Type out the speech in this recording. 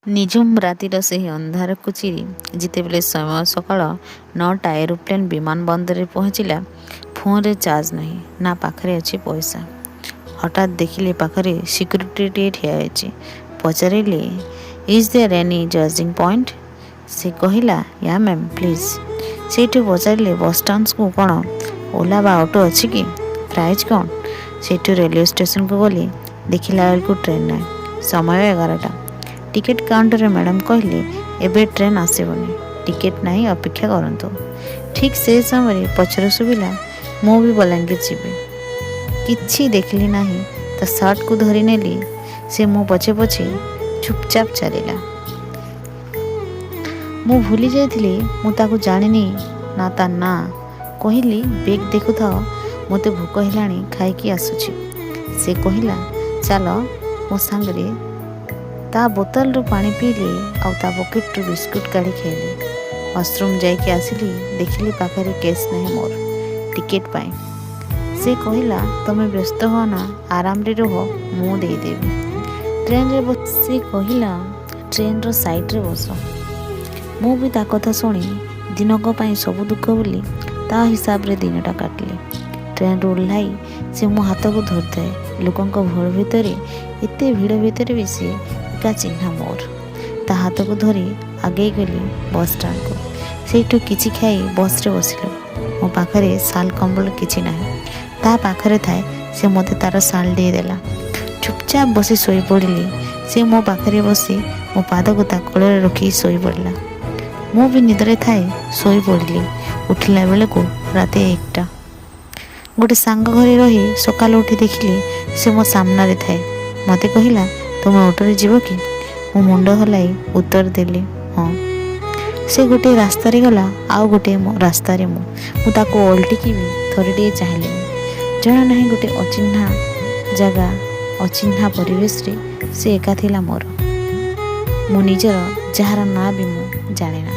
ନିଝୁମ ରାତିର ସେହି ଅନ୍ଧାରକୁ ଚିରି ଯେତେବେଳେ ସମୟ ସକାଳ 9ଟା ଏରୋପ୍ଲେନ୍ ବିମାନ ବନ୍ଦରରେ ପହଞ୍ଚିଲା। ଫୋନ୍ରେ ଚାର୍ଜ ନାହିଁ, ନା ପାଖରେ ଅଛି ପଇସା। ହଠାତ୍ ଦେଖିଲେ ପାଖରେ ସିକ୍ୟୁରିଟିଟିଏ ଠିଆ ହେଇଛି। ପଚାରିଲେ, is there any charging point? ସେ କହିଲା, ୟା ମ୍ୟାମ୍ ପ୍ଲିଜ୍। ସେଇଠୁ ପଚାରିଲେ, ବସ୍ଷ୍ଟାଣ୍ଡକୁ କ'ଣ ଓଲା ବା ଅଟୋ ଅଛି କି? ପ୍ରାଇସ୍ କ'ଣ? ସେଇଠୁ ରେଲୱେ ଷ୍ଟେସନକୁ ଗଲି। ଦେଖିଲା ବେଳକୁ ଟ୍ରେନ୍ ନାହିଁ। ସମୟ 11ଟା। ଟିକେଟ୍ କାଉଣ୍ଟରରେ ମ୍ୟାଡ଼ାମ୍ କହିଲେ, ଏବେ ଟ୍ରେନ୍ ଆସିବନି, ଟିକେଟ୍ ନାହିଁ, ଅପେକ୍ଷା କରନ୍ତୁ। ଠିକ୍ ସେ ସମୟରେ ପଛରୁ ଶୁଭିଲା, ମୁଁ ବି ବଲାଙ୍ଗୀର ଯିବି। କିଛି ଦେଖିଲି ନାହିଁ। ତା ସାର୍ଟକୁ ଧରି ନେଲି। ସେ ମୋ ପଛେ ପଛେ ଚୁପଚାପ ଚାଲିଲା। ମୁଁ ଭୁଲି ଯାଇଥିଲି ମୁଁ ତାକୁ ଜାଣିନି ନା ତା ନାଁ। କହିଲି, ବେଗ୍ ଦେଖୁଥାଅ, ମୋତେ ଭୋକ ହେଲାଣି, ଖାଇକି ଆସୁଛି। ସେ କହିଲା, ଚାଲ ମୋ ସାଙ୍ଗରେ। ତା ବୋତଲରୁ ପାଣି ପିଇଲି ଆଉ ତା ପକେଟରୁ ବିସ୍କୁଟ୍ କାଢ଼ି ଖାଇଲି। ୱାସରୁମ୍ ଯାଇକି ଆସିଲି। ଦେଖିଲି ପାଖରେ କ୍ୟାସ୍ ନାହିଁ ମୋର ଟିକେଟ୍ ପାଇଁ। ସେ କହିଲା, ତମେ ବ୍ୟସ୍ତ ହୁଅ ନା, ଆରାମରେ ରୁହ, ମୁଁ ଦେଇଦେବି। ସେ କହିଲା, ଟ୍ରେନ୍ର ସାଇଡ଼୍ରେ ବସ। ମୁଁ ବି ତା କଥା ଶୁଣି ଦିନକ ପାଇଁ ସବୁ ଦୁଃଖ ଭୁଲି ତା ହିସାବରେ ଦିନଟା କାଟିଲି। ଟ୍ରେନ୍ରୁ ଓହ୍ଲାଇ ସେ ମୋ ହାତକୁ ଧରିଥାଏ। ଲୋକଙ୍କ ଭଳ ଭିତରେ, ଏତେ ଭିଡ଼ ଭିତରେ ବି ସେ ଏକା ଚିହ୍ନା ମୋର। ତା ହାତକୁ ଧରି ଆଗେଇ ଗଲି ବସ୍ଷ୍ଟାଣ୍ଡକୁ। ସେଇଠୁ କିଛି ଖାଇ ବସ୍ରେ ବସିଲୁ। ମୋ ପାଖରେ ଶାଲ୍ କମ୍ବଳ କିଛି ନାହିଁ। ତା ପାଖରେ ଥାଏ। ସେ ମୋତେ ତାର ଶାଲ୍ ଦେଇଦେଲା। ଚୁପଚାପ ବସି ଶୋଇପଡ଼ିଲି। ସେ ମୋ ପାଖରେ ବସି ମୋ ପାଦକୁ ତା କୋଳରେ ରଖି ଶୋଇପଡ଼ିଲା। ମୁଁ ବି ନିଦରେ ଥାଏ ଶୋଇପଡ଼ିଲି। ଉଠିଲା ବେଳକୁ ରାତି 1ଟା। ଗୋଟେ ସାଙ୍ଗ ଘରେ ରହି ସକାଳୁ ଉଠି ଦେଖିଲି ସେ ମୋ ସାମ୍ନାରେ ଥାଏ। ମୋତେ କହିଲା, ତୁମେ ଅଟୋରେ ଯିବ କି? ମୁଁ ମୁଣ୍ଡ ହଲାଇ ଉତ୍ତର ଦେଲି, ହଁ। ସେ ଗୋଟିଏ ରାସ୍ତାରେ ଗଲା, ଆଉ ଗୋଟିଏ ରାସ୍ତାରେ ମୁଁ ତାକୁ ଓଲଟିକି ବି ଥରଟିଏ ଚାହିଁଲିନି। ଜଣା ନାହିଁ, ଗୋଟେ ଅଚିହ୍ନା ଜାଗା, ଅଚିହ୍ନା ପରିବେଶରେ ସେ ଏକା ଥିଲା ମୋର। ମୁଁ ନିଜର, ଯାହାର ନାଁ ବି ମୁଁ ଜାଣେନା।